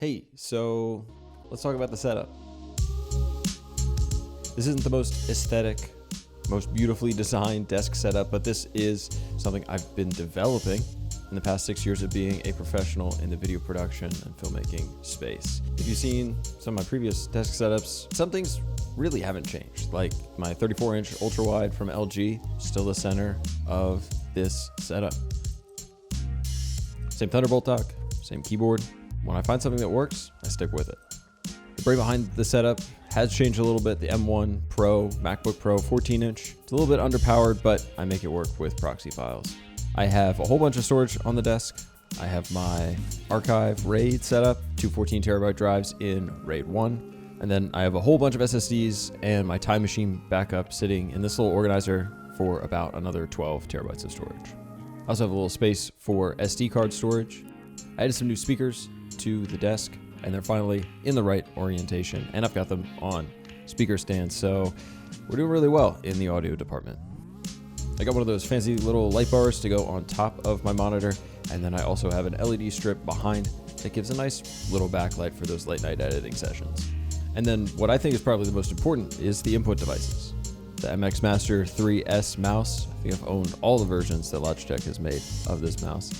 Hey, so let's talk about the setup. This isn't the most aesthetic, most beautifully designed desk setup, but this is something I've been developing in the past 6 years of being a professional in the video production and filmmaking space. If you've seen some of my previous desk setups, some things really haven't changed. Like my 34-inch ultra wide from LG, still the center of this setup. Same Thunderbolt dock, same keyboard. When I find something that works, I stick with it. The brain behind the setup has changed a little bit. The M1 Pro, MacBook Pro 14-inch. It's a little bit underpowered, but I make it work with proxy files. I have a whole bunch of storage on the desk. I have my archive RAID set up, two 14 terabyte drives in RAID 1. And then I have a whole bunch of SSDs and my Time Machine backup sitting in this little organizer for about another 12 terabytes of storage. I also have a little space for SD card storage. I added some new speakers to the desk, and they're finally in the right orientation, and I've got them on speaker stands, so we're doing really well in the audio department. I got one of those fancy little light bars to go on top of my monitor, and then I also have an LED strip behind that gives a nice little backlight for those late night editing sessions. And then what I think is probably the most important is the input devices. The MX Master 3S mouse. I think I've owned all the versions that Logitech has made of this mouse.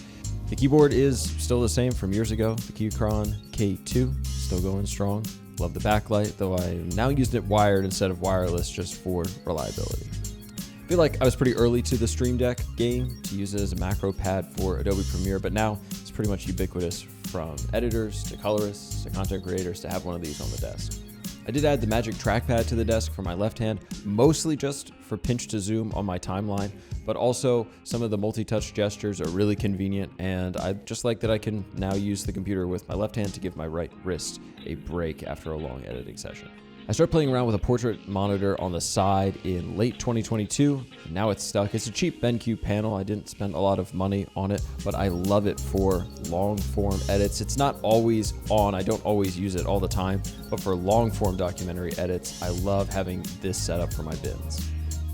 The keyboard is still the same from years ago. The Keychron K2, still going strong. Love the backlight, though I now used it wired instead of wireless just for reliability. I feel like I was pretty early to the Stream Deck game to use it as a macro pad for Adobe Premiere, but now it's pretty much ubiquitous from editors to colorists to content creators to have one of these on the desk. I did add the Magic Trackpad to the desk for my left hand, mostly just for pinch to zoom on my timeline, but also some of the multi-touch gestures are really convenient, and I just like that I can now use the computer with my left hand to give my right wrist a break after a long editing session. I started playing around with a portrait monitor on the side in late 2022. And now it's stuck. It's a cheap BenQ panel. I didn't spend a lot of money on it, but I love it for long form edits. It's not always on. I don't always use it all the time, but for long form documentary edits, I love having this setup for my bins.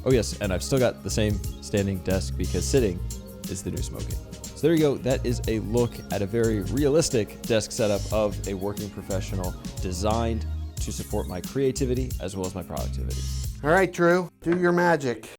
Oh yes, and I've still got the same standing desk because sitting is the new smoking. So there you go. That is a look at a very realistic desk setup of a working professional designed to support my creativity as well as my productivity. All right, Drew, do your magic.